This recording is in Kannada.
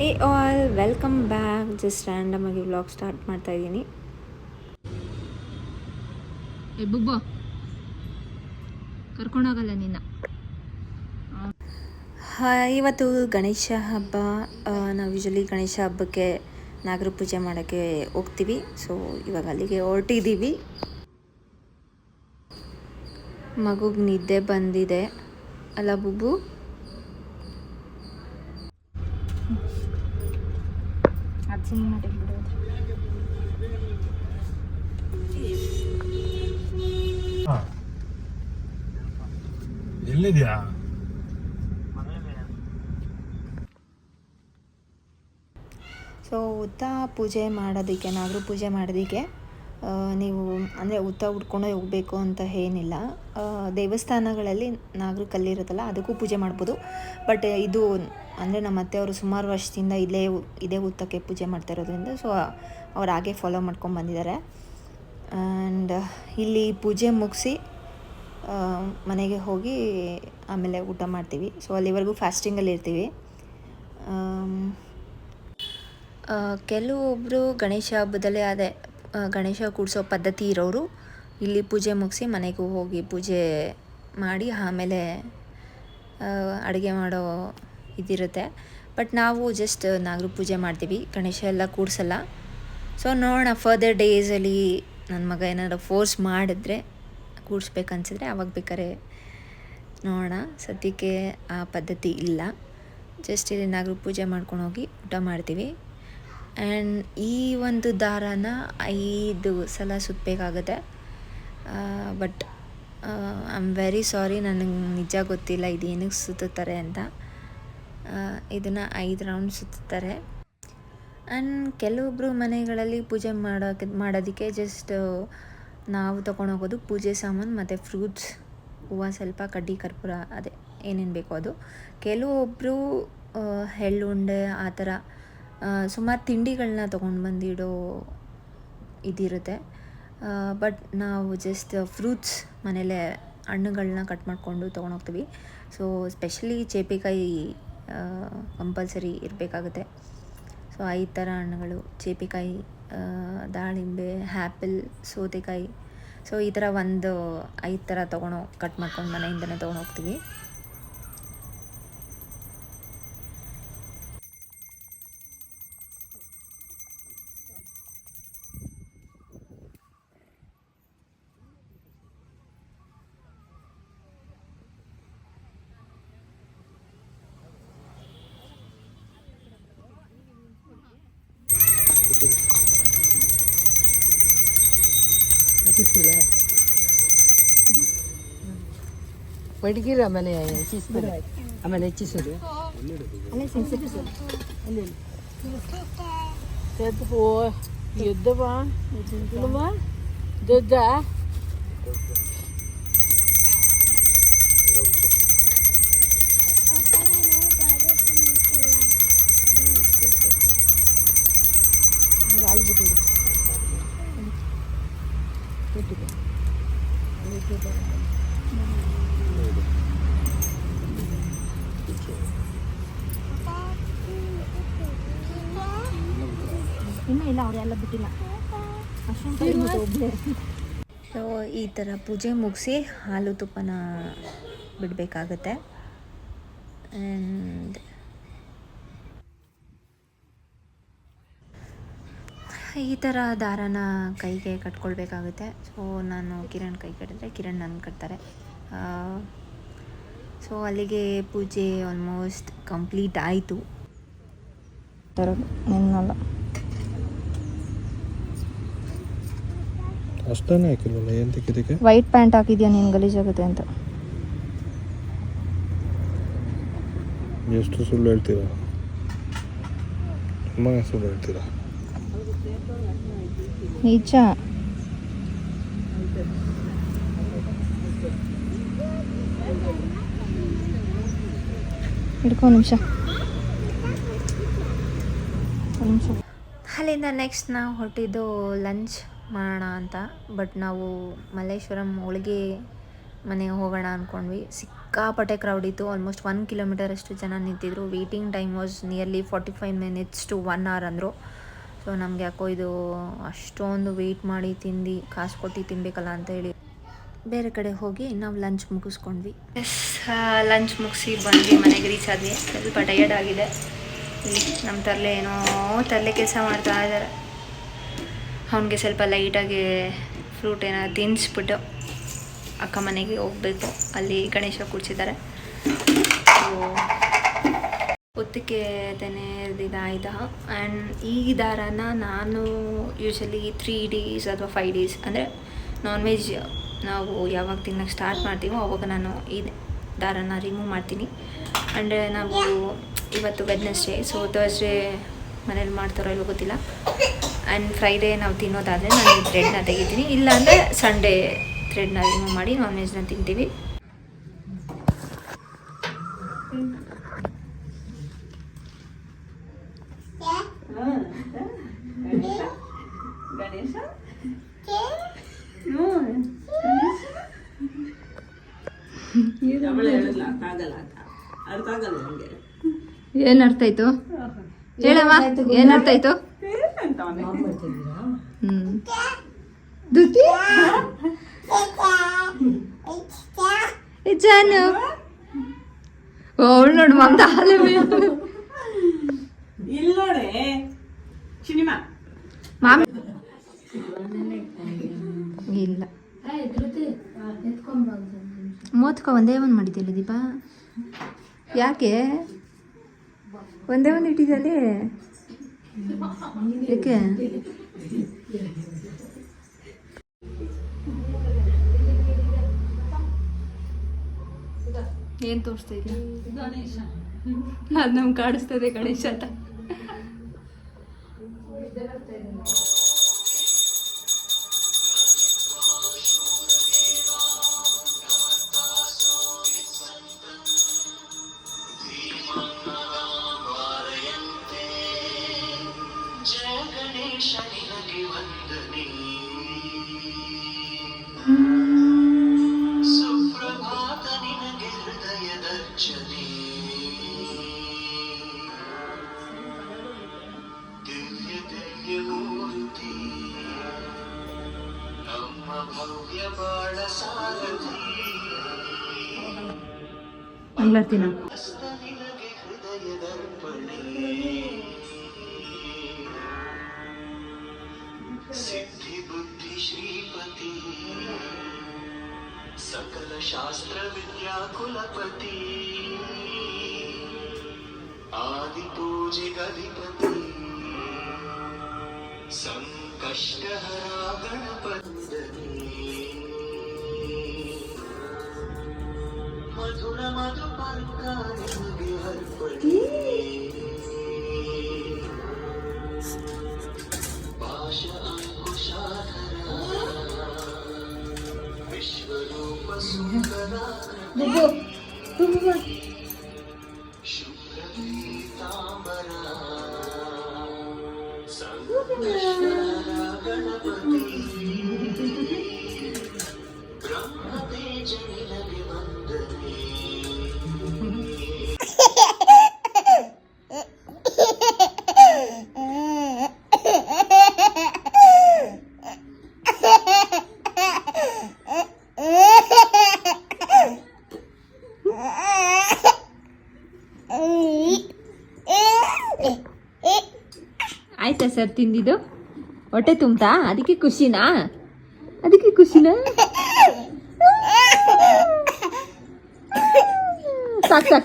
ಏ all welcome back. Just random ಆಗಿ ವ್ಲಾಗ್ ಸ್ಟಾರ್ಟ್ ಮಾಡ್ತಾ ಇದ್ದೀನಿ. ಕರ್ಕೊಂಡೋಗಲ್ಲ ನಿನ್ನ. ಇವತ್ತು ಗಣೇಶ ಹಬ್ಬ. ನಾವು ಯೂಶಲಿ ಗಣೇಶ ಹಬ್ಬಕ್ಕೆ ನಾಗರ ಪೂಜೆ ಮಾಡೋಕ್ಕೆ ಹೋಗ್ತೀವಿ. ಸೊ ಇವಾಗ ಅಲ್ಲಿಗೆ ಹೊರಟಿದ್ದೀವಿ. ಮಗುಗೆ ನಿದ್ದೆ ಬಂದಿದೆ ಅಲ್ಲ ಬುಬ್ಬು? ಎಲ್ಲಿದ್ಯಾ? ಸೊ ಉತ್ತ ಪೂಜೆ ಮಾಡೋದಕ್ಕೆ, ನಾಗರ ಪೂಜೆ ಮಾಡೋದಕ್ಕೆ ನೀವು ಅಂದರೆ ಉತ್ತ ಉಟ್ಕೊಂಡೇ ಹೋಗಬೇಕು ಅಂತ ಏನಿಲ್ಲ. ದೇವಸ್ಥಾನಗಳಲ್ಲಿ ನಾಗರ ಕಲ್ಲಿರುತ್ತಲ್ಲ ಅದಕ್ಕೂ ಪೂಜೆ ಮಾಡ್ಬೋದು. ಬಟ್ ಇದು ಅಂದರೆ ನಮ್ಮ ಅತ್ತೆಯವರು ಸುಮಾರು ವರ್ಷದಿಂದ ಇದೇ ಉತ್ತಕ್ಕೆ ಪೂಜೆ ಮಾಡ್ತಾ ಇರೋದ್ರಿಂದ ಸೊ ಅವ್ರು ಹಾಗೆ ಫಾಲೋ ಮಾಡ್ಕೊಂಡು ಬಂದಿದ್ದಾರೆ. ಆ್ಯಂಡ್ ಇಲ್ಲಿ ಪೂಜೆ ಮುಗಿಸಿ ಮನೆಗೆ ಹೋಗಿ ಆಮೇಲೆ ಊಟ ಮಾಡ್ತೀವಿ. ಸೊ ಅಲ್ಲಿವರೆಗೂ ಫಾಸ್ಟಿಂಗಲ್ಲಿ ಇರ್ತೀವಿ. ಕೆಲವೊಬ್ಬರು ಗಣೇಶ ಹಬ್ಬದಲ್ಲೇ ಗಣೇಶ ಕೂಡಿಸೋ ಪದ್ಧತಿ ಇರೋರು ಇಲ್ಲಿ ಪೂಜೆ ಮುಗಿಸಿ ಮನೆಗೂ ಹೋಗಿ ಪೂಜೆ ಮಾಡಿ ಆಮೇಲೆ ಅಡುಗೆ ಮಾಡೋ ಇದಿರುತ್ತೆ. ಬಟ್ ನಾವು ಜಸ್ಟ್ ನಾಗರ ಪೂಜೆ ಮಾಡ್ತೀವಿ, ಗಣೇಶ ಎಲ್ಲ ಕೂಡಿಸಲ್ಲ. ಸೊ ನೋಡೋಣ ಫರ್ದರ್ ಡೇಸಲ್ಲಿ ನನ್ನ ಮಗ ಏನಾದ್ರು ಫೋರ್ಸ್ ಮಾಡಿದ್ರೆ ಕೂಡಿಸ್ಬೇಕನ್ಸಿದ್ರೆ ಆವಾಗ ಬೇಕಾದ್ರೆ ನೋಡೋಣ. ಸದ್ಯಕ್ಕೆ ಆ ಪದ್ಧತಿ ಇಲ್ಲ. ಜಸ್ಟ್ ಇಲ್ಲಿ ನಾಗರ ಪೂಜೆ ಮಾಡ್ಕೊಂಡು ಹೋಗಿ ಊಟ ಮಾಡ್ತೀವಿ. ಆ್ಯಂಡ್ ಈ ಒಂದು ದಾರಾನ 5 ಸಲ ಸುತ್ತಬೇಕಾಗುತ್ತೆ. But I am very sorry, ನನಗೆ ನಿಜ ಗೊತ್ತಿಲ್ಲ ಇದು ಏನಕ್ಕೆ ಸುತ್ತುತ್ತಾರೆ ಅಂತ. ಇದನ್ನು 5 ರೌಂಡ್ ಸುತ್ತುತ್ತಾರೆ. ಆ್ಯಂಡ್ ಕೆಲವೊಬ್ಬರು ಮನೆಗಳಲ್ಲಿ ಪೂಜೆ ಮಾಡೋದಕ್ಕೆ ಜಸ್ಟ್ ನಾವು ತೊಗೊಂಡೋಗೋದು ಪೂಜೆ ಸಾಮಾನು ಮತ್ತು ಫ್ರೂಟ್ಸ್, ಹೂವು ಸ್ವಲ್ಪ, ಕಡ್ಡಿ ಕರ್ಪೂರ, ಅದೇ ಏನೇನು ಬೇಕೋ ಅದು. ಕೆಲವೊಬ್ಬರು ಎಳ್ಳುಂಡೆ ಆ ಥರ ಸುಮಾರು ತಿಂಡಿಗಳನ್ನ ತೊಗೊಂಡು ಬಂದಿಡೋ ಇದಿರುತ್ತೆ. ಬಟ್ ನಾವು ಜಸ್ಟ್ ಫ್ರೂಟ್ಸ್ ಮನೇಲೇ ಹಣ್ಣುಗಳನ್ನ ಕಟ್ ಮಾಡಿಕೊಂಡು ತೊಗೊಂಡೋಗ್ತೀವಿ. ಸೊ ಸ್ಪೆಷಲಿ ಚೇಪೆಕಾಯಿ ಕಂಪಲ್ಸರಿ ಇರಬೇಕಾಗುತ್ತೆ. ಸೊ 5 ಥರ ಹಣ್ಣುಗಳು, ಚೇಪೆಕಾಯಿ, ದಾಳಿಂಬೆ, ಆ್ಯಪಲ್, ಸೌತೆಕಾಯಿ. ಸೊ ಈ ಥರ ಒಂದು 5 ಥರ ಕಟ್ ಮಾಡ್ಕೊಂಡು ಮನೆಯಿಂದನೇ ತೊಗೊಂಡೋಗ್ತೀವಿ. ಬಡಗಿರ ಆಮೇಲೆ ಹೆಚ್ಚಿಸ್ತಾರೆ, ಆಮೇಲೆ ಹೆಚ್ಚಿಸೋದು ಯುದ್ಧವಾ ದೊಡ್ಡ ಇಲ್ಲ ಅವರೆಲ್ಲ ಬಿಟ್ಟಿಲ್ಲ. ಸೊ ಈ ಥರ ಪೂಜೆ ಮುಗಿಸಿ ಹಾಲು ತುಪ್ಪನ ಬಿಡಬೇಕಾಗತ್ತೆ. ಆ್ಯಂಡ್ ಈ ಥರ ದಾರಾನ ಕೈಗೆ ಕಟ್ಕೊಳ್ಬೇಕಾಗುತ್ತೆ. ಸೊ ನಾನು ಕಿರಣ್ ಕೈ ಕಟ್ಟಿದ್ರೆ ಕಿರಣ್ ನನ್ನ ಕಟ್ತಾರೆ. ಸೊ ಅಲ್ಲಿಗೆ ಪೂಜೆ ಆಲ್ಮೋಸ್ಟ್ ಕಂಪ್ಲೀಟ್ ಆಯಿತು. ನಿನ್ನಲ್ಲ ಅಷ್ಟನೇ ಹಾಕಿಲ್ವಲ್ಲ, ಏನು ತೆಗೆದಕ್ಕೆ ವೈಟ್ ಪ್ಯಾಂಟ್ ಹಾಕಿದ್ಯಾ ನೀನು, ಗಲೀಜಾಗುತ್ತೆ ಅಂತ. ಎಷ್ಟು ಸುಳ್ಳು ಹೇಳ್ತೀರಾ ಅಮ್ಮ, ಸುಳ್ಳು ಹೇಳ್ತೀರಾ? ನಿಜ. ಹಿಡ್ಕೊ ನಿಮಿಷ. ಅಲ್ಲಿಂದ ನೆಕ್ಸ್ಟ್ ನಾವು ಹೊರಟಿದ್ದು ಲಂಚ್ ಮಾಡೋಣ ಅಂತ. ಬಟ್ ನಾವು ಮಲ್ಲೇಶ್ವರಂ ಹೋಳಿಗೆ ಮನೆಗೆ ಹೋಗೋಣ ಅಂದ್ಕೊಂಡ್ವಿ. ಸಿಕ್ಕಾಪಟ್ಟೆ ಕ್ರೌಡ್ ಇತ್ತು. ಆಲ್ಮೋಸ್ಟ್ 1 ಕಿಲೋಮೀಟರ್ ಅಷ್ಟು ಜನ ನಿಂತಿದ್ರು. Waiting time was nearly 45 minutes to 1 hour ಅಂದರು. ಸೊ ನಮ್ಗೆ ಯಾಕೋ ಇದು ಅಷ್ಟೊಂದು ವೆಯ್ಟ್ ಮಾಡಿ ಕಾಸು ಕೊಟ್ಟು ತಿನ್ನಬೇಕಲ್ಲ ಅಂತ ಹೇಳಿ ಬೇರೆ ಕಡೆ ಹೋಗಿ ನಾವು ಲಂಚ್ ಮುಗಿಸ್ಕೊಂಡ್ವಿ. ಲಂಚ್ ಮುಗಿಸಿ ಬಂದ್ವಿ, ಮನೆಗೆ ರೀಚ್ ಆದ್ವಿ. ಸ್ವಲ್ಪ ಟಯರ್ಡ್ ಆಗಿದೆ. ಇಲ್ಲಿ ನಮ್ಮ ತರಲೆ ಕೆಲಸ ಮಾಡ್ತಾ ಇದ್ದಾರೆ. ಅವನಿಗೆ ಸ್ವಲ್ಪ ಲೈಟಾಗಿ ಫ್ರೂಟ್ ಏನಾದ್ರು ತಿನ್ನಿಸ್ಬಿಟ್ಟು ಅಕ್ಕ ಮನೆಗೆ ಹೋಗಬೇಕು. ಅಲ್ಲಿ ಗಣೇಶ ಕೂರಿಸಿದ್ದಾರೆ. ಸೊ ಹೊತ್ತಿಗೆ ಇದಾಯ್ತಾ. ಆ್ಯಂಡ್ ಈ ದಾರನ ನಾನು ಯೂಶಲಿ 3 ಡೇಸ್ ಅಥವಾ 5 ಡೇಸ್ ಅಂದರೆ ನಾನ್ ವೆಜ್ ನಾವು ಯಾವಾಗ ತಿನ್ನೋಕ್ಕೆ ಸ್ಟಾರ್ಟ್ ಮಾಡ್ತೀವೋ ಆವಾಗ ನಾನು ಈ ದಾರನ ರಿಮೂವ್ ಮಾಡ್ತೀನಿ. ಅಂದರೆ ನಾವು ಇವತ್ತು ವೆಡ್ನೆಸ್ಡೇ, ಸೊ ಥರ್ಸ್ಡೇ ಮನೇಲಿ ಮಾಡ್ತಾರೋ ಇಲ್ಲೋ ಗೊತ್ತಿಲ್ಲ. ಆ್ಯಂಡ್ ಫ್ರೈಡೇ ನಾವು ತಿನ್ನೋದಾದರೆ ನಾನು ಈ ಥ್ರೆಡ್ನ ತೆಗಿತೀನಿ, ಇಲ್ಲಾಂದರೆ ಸಂಡೇ ಥ್ರೆಡ್ನ ರಿಮೂವ್ ಮಾಡಿ ನಾನ್ ವೆಜ್ನ ತಿಂತೀವಿ. ಏನು ಅರ್ಥ ಆಯ್ತು ಹೇಳಮ್ಮ, ಏನು ಅರ್ಥ ಆಯ್ತು? ಜಾನು ಅವಳು ನೋಡು ಮಮತಾ ಮಾಮಿ ಇಲ್ಲ ಮೋತ್ಕ ಒಂದೇ ಒಂದು ಮಾಡಿದ್ಯಲ್ಲ ದೀಪ, ಯಾಕೆ ಒಂದೇ ಒಂದು ಇಟ್ಟಿದ್ದಲ್ಲಿ ಯಾಕೆ? ಏನು ತೋರಿಸ್ತಾ ಇದೆಯಾ? ಅದು ನಮ್ಗೆ ಕಾಡಿಸ್ತದೆ ಗಣೇಶ ಅಂತ. ಮಂಗಳಾರತಿನ ಸಿದ್ಧಿ ಬುದ್ಧಿ ಶ್ರೀಪತಿ ಸಕಲ ಶಾಸ್ತ್ರ ವಿದ್ಯಾ ಕುಲಪತಿ ಆದಿ ಪೂಜಿಗಧಿಪತಿ ಸಂಕಷ್ಟಹರ ಗಣಪತಿ ಮಧುರ ಮಧುಪರ್ಕ ನಿಮಗೆ ಅರ್ಪಣೆ ಪಾಶ ಅಂಕುಶಾಧರ ವಿಶ್ವರೂಪ ಸುಂದರ ಶುಭ್ರ ಪೀತಾಂಬರ ಸಂಕಷ್ಟಹರ ಗಣಪತಿ ಬ್ರಹ್ಮತೇಜ ನಿನಗೆ ವಂದನೆ. ಆಯ್ತಾ ಸರ್ ತಿಂದಿದ್ದು? ಹೊಟ್ಟೆ ತುಂಬ್ತಾ? ಅದಕ್ಕೆ ಖುಷಿನಾ? ಸಾಕು ಸಾಕು.